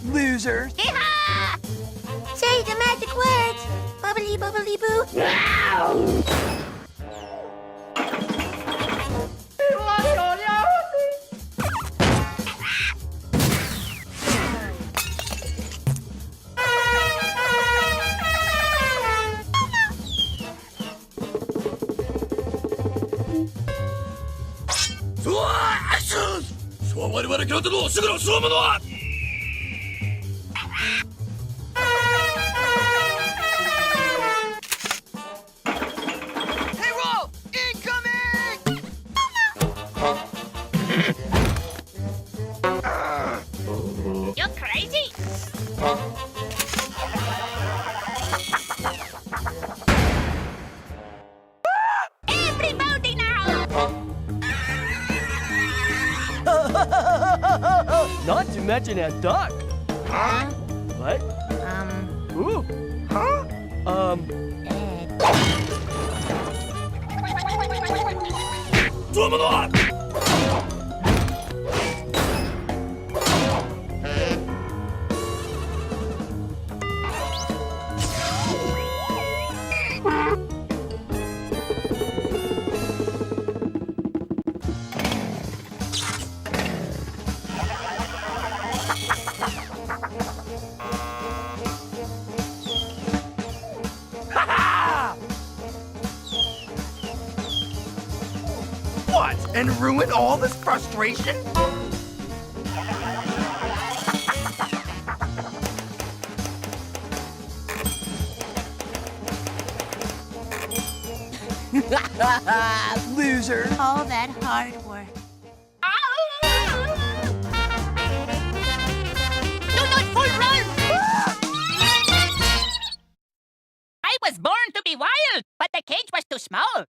Losers. Yeehaw! Say the magic words. Bubbly, bubbly, boo. Payroll! Incoming! You're crazy. Everybody now! Not to mention a duck. Huh? What? Ooh. What? And ruin all this frustration? Loser. All that hard work. Do not full run! I was born to be wild, but the cage was too small.